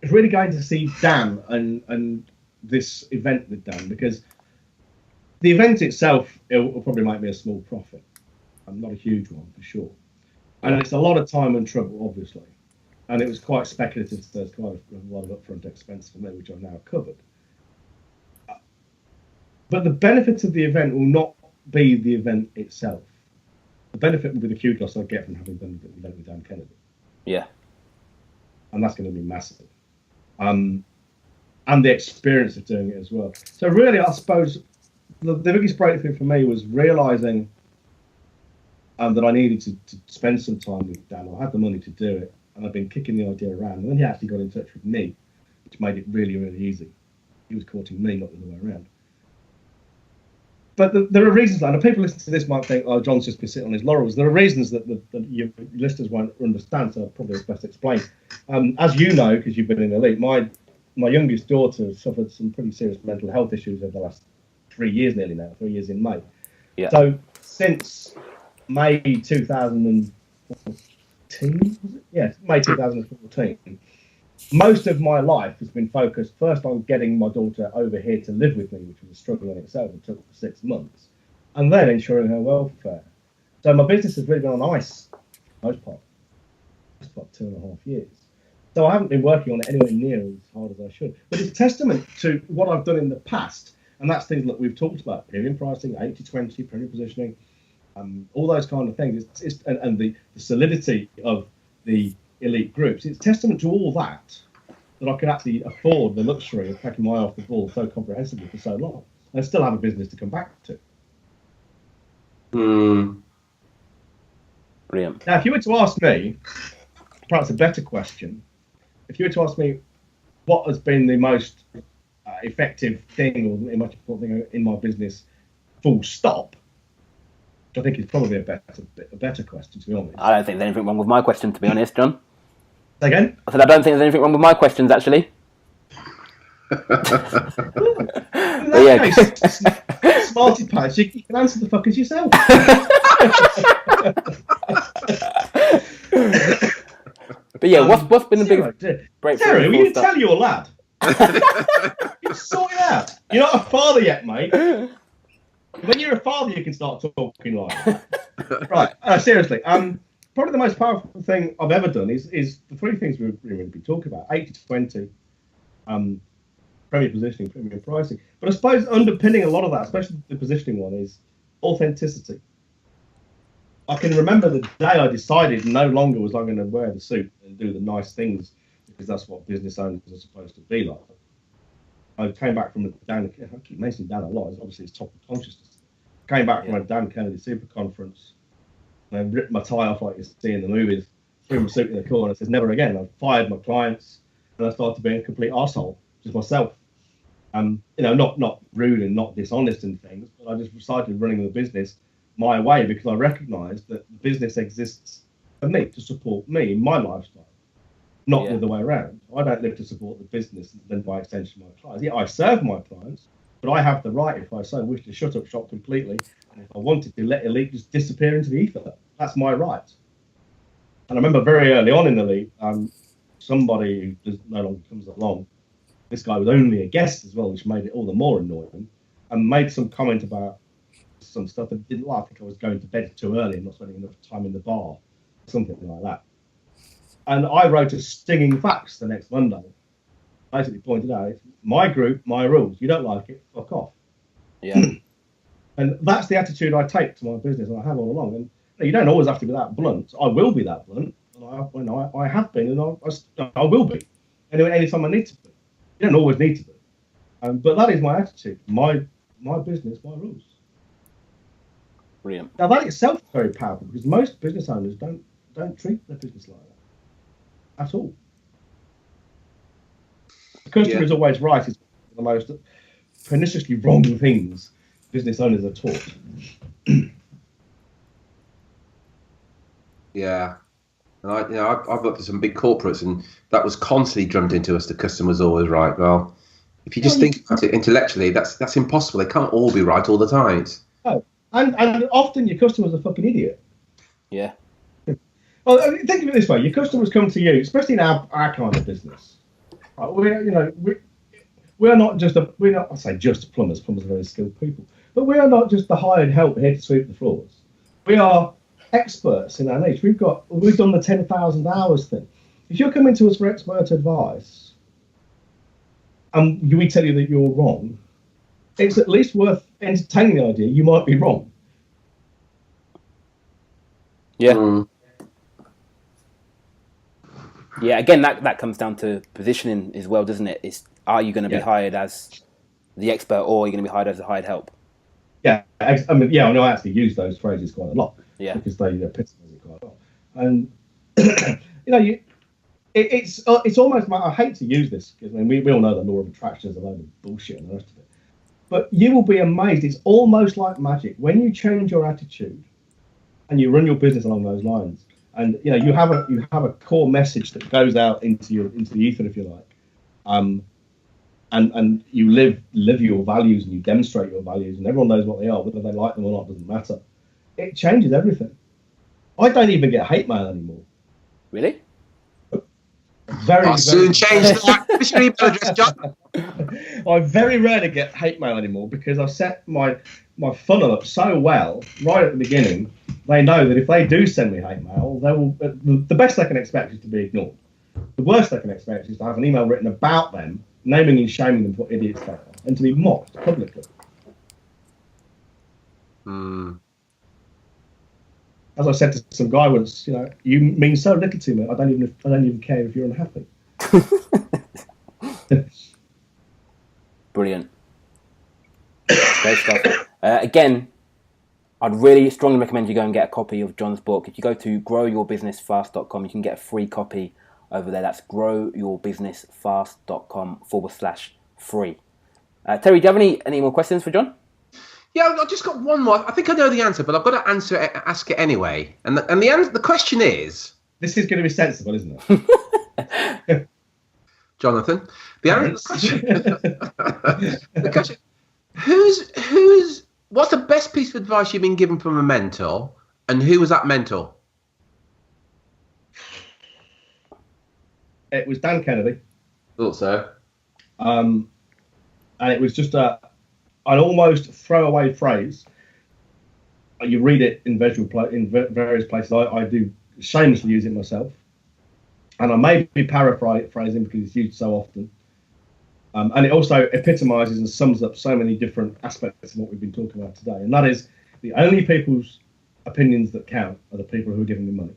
it's really going to see Dan and this event with Dan, because the event itself, it will probably make me a small profit. Not a huge one for sure. And it's a lot of time and trouble, obviously. And it was quite speculative, so there's quite a lot of upfront expense for me, which I've now covered. But the benefit of the event will not be the event itself. The benefit will be the kudos I get from having done the event with Dan Kennedy. Yeah. And that's going to be massive. And the experience of doing it as well. So really, I suppose the biggest breakthrough for me was realising that I needed to spend some time with Dan. I had the money to do it, and I've been kicking the idea around. And then he actually got in touch with me, which made it really, really easy. He was courting me, not the other way around. But there are reasons, and people listening to this might think, "Oh, John's just been sitting on his laurels." There are reasons that your listeners won't understand, so probably it's best to explain. As you know, because you've been in elite, my youngest daughter suffered some pretty serious mental health issues over the last 3 years, nearly now, 3 years in May. Yeah. So since May 2014, was it? Yes, May 2014. Most of my life has been focused first on getting my daughter over here to live with me, which was a struggle in itself. It took 6 months, and then ensuring her welfare. So my business has really been on ice for the most part. It's about 2.5 years. So I haven't been working on it anywhere near as hard as I should. But it's testament to what I've done in the past, and that's things that we've talked about: premium pricing, 80/20, premium positioning, all those kind of things. And the solidity of the elite groups. It's testament to all that I could actually afford the luxury of taking my eye off the ball so comprehensively for so long and still have a business to come back to. Brilliant. Now, if you were to ask me, perhaps a better question, if you were to ask me what has been the most effective thing or the most important thing in my business, full stop, which I think is probably a better question, to be honest. I don't think there's anything wrong with my question, to be honest, John. Say again? I said I don't think there's anything wrong with my questions, actually. In that case, smarty pants, you can answer the fuckers yourself. But yeah, what's been the biggest breakthrough? Terry, will you tell your lad? You sort it out. You're not a father yet, mate. When you're a father, you can start talking like that. Right, seriously. Probably the most powerful thing I've ever done is the three things we've really been talking about: 80/20, premium positioning, premium pricing. But I suppose underpinning a lot of that, especially the positioning one, is authenticity. I can remember the day I decided no longer was I going to wear the suit and do the nice things because that's what business owners are supposed to be like. I came back from I keep mentioning Dan a lot. Obviously, it's top of consciousness. Came back from a Dan Kennedy Super Conference. I ripped my tie off like you see in the movies, threw my suit in the corner, says never again. I fired my clients, and I started being a complete arsehole, just myself. Not rude and not dishonest and things, but I just decided running the business my way because I recognised that the business exists for me, to support me in my lifestyle, not the other way around. I don't live to support the business and then by extension my clients. Yeah, I serve my clients, but I have the right, if I so wish, to shut up shop completely. And if I wanted to, let Elite just disappear into the ether. That's my right. And I remember very early on in Elite, somebody who just no longer comes along, this guy was only a guest as well, which made it all the more annoying, and made some comment about some stuff that didn't like. I think I was going to bed too early and not spending enough time in the bar, something like that. And I wrote a stinging fax the next Monday. Basically pointed out, it's my group, my rules. You don't like it, fuck off. Yeah. And that's the attitude I take to my business, and I have all along. And you don't always have to be that blunt. I will be that blunt, and I have been, and I will be. Anyway, anytime I need to be. You don't always need to be. But that is my attitude. My business, my rules. Brilliant. Now that itself is very powerful because most business owners don't treat their business like that at all. The customer is always right. It's the most perniciously wrong things business owners are taught. Yeah. And I've looked at some big corporates, and that was constantly drummed into us. The customer's always right. Well, if you just think about it intellectually, that's impossible. They can't all be right all the time. Oh, and often your customer's a fucking idiot. Yeah. Well, think of it this way: your customers come to you, especially in our kind of business. Right? We're not just I say just plumbers. Plumbers are very skilled people, but we are not just the hired help here to sweep the floors. We are experts in our niche. We've done the 10,000 hours thing. If you're coming to us for expert advice and we tell you that you're wrong, it's at least worth entertaining the idea you might be wrong. Yeah. Yeah, again, that comes down to positioning as well, doesn't it? Are you going to be hired as the expert, or are you going to be hired as a hired help? Yeah, I actually use those phrases quite a lot. Yeah, because they epitomise it quite a lot. And it's almost. I hate to use this because we all know the law of attraction is a load of bullshit and the rest of it. But you will be amazed. It's almost like magic when you change your attitude and you run your business along those lines. And you have a core message that goes out into the ether, if you like, and you live your values and you demonstrate your values, and everyone knows what they are, whether they like them or not doesn't matter. It changes everything. I don't even get hate mail anymore. Really? I'll soon change that. What's your email address, John? I very rarely get hate mail anymore because I've set my funnel up so well right at the beginning. They know that if they do send me hate mail, they will. The best they can expect is to be ignored. The worst they can expect is to have an email written about them, naming and shaming them for what idiots they are, and to be mocked publicly. As I said to some guy once, you mean so little to me. I don't even care if you're unhappy. Brilliant. Great stuff. Again, I'd really strongly recommend you go and get a copy of John's book. If you go to growyourbusinessfast.com, you can get a free copy over there. That's growyourbusinessfast.com/free. Terry, do you have any more questions for John? Yeah, I've just got one more. I think I know the answer, but I've got to ask it anyway. And the question is... This is going to be sensible, isn't it? Jonathan, the question, what's the best piece of advice you've been given from a mentor, and who was that mentor? It was Dan Kennedy. Thought so. And it was just an almost throwaway phrase. You read it in various places. I do shamelessly use it myself. And I may be paraphrasing because it's used so often. And it also epitomises and sums up so many different aspects of what we've been talking about today. And that is, the only people's opinions that count are the people who are giving me money.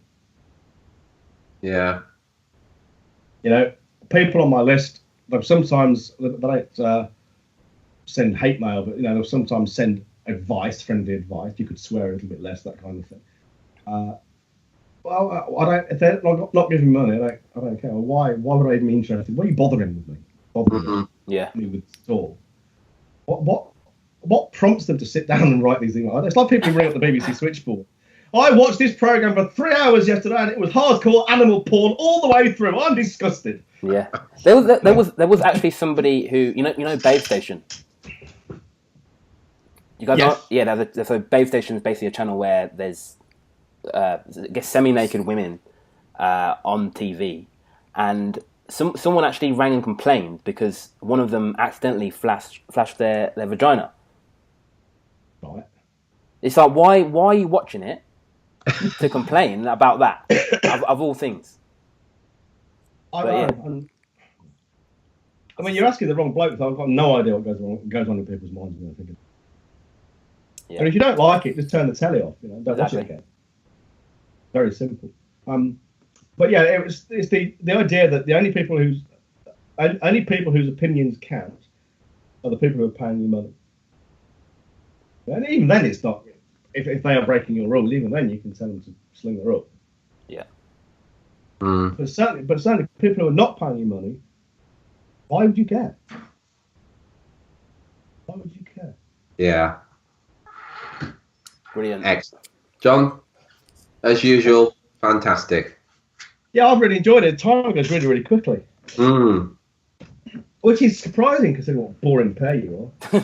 Yeah. People on my list, they sometimes they don't send hate mail, but they'll sometimes send friendly advice. You could swear a little bit less, that kind of thing. Well, I don't. If they're not giving me money, I don't care. Why would I even be interested? Why are you bothering with me? Me with it all. What prompts them to sit down and write these emails? It's like people who ring up the BBC switchboard. I watched this program for 3 hours yesterday, and it was hardcore animal porn all the way through. I'm disgusted. Yeah, there was actually somebody who you know Babe Station. You guys Yes. So Babe Station is basically a channel where there's I guess semi-naked women on TV, and someone actually rang and complained because one of them accidentally flashed their vagina. Right. It's like, why are you watching it to complain about that of all things? I mean, you're asking the wrong bloke. So I've got no idea what goes on in people's minds when they're thinking. Yeah. And if you don't like it, just turn the telly off. Don't watch it again. Very simple. But yeah, it's the idea that the only people whose opinions count are the people who are paying you money. And even then, it's not. If they are breaking your rules, even then you can tell them to sling the rope. Yeah. But certainly, people who are not paying you money, why would you care? Why would you care? Yeah. Brilliant. Excellent. John, as usual, fantastic. Yeah, I've really enjoyed it. Time goes really, really quickly. Which is surprising considering what boring pair you are.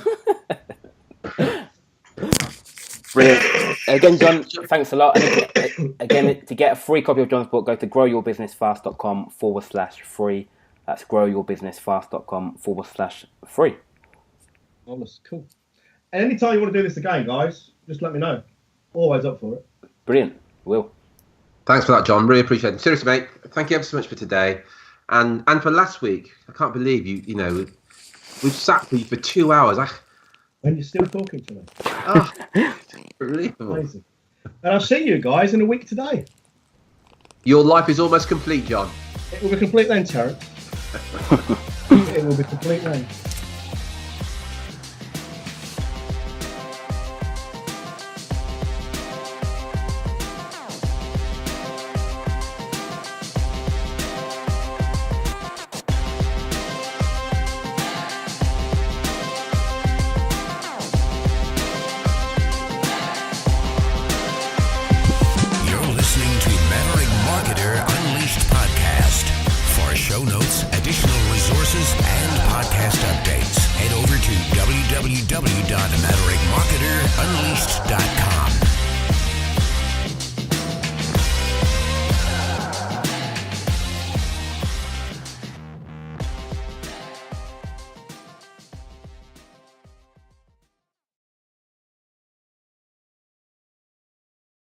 Brilliant. Again, John, thanks a lot. And again, to get a free copy of John's book, go to growyourbusinessfast.com/free. That's growyourbusinessfast.com/free. Oh, that's cool. And anytime you want to do this again, guys, just let me know. Always up for it. Brilliant. Will. Thanks for that, John. Really appreciate it. Seriously, mate. Thank you ever so much for today, and for last week. I can't believe you. We've sat with you for 2 hours. And you're still talking to me. Oh, unbelievable. Amazing. And I'll see you guys in a week today. Your life is almost complete, John. It will be complete then, Terence. It will be complete then. podcast updates, head over to www.mavericmarketerunleashed.com.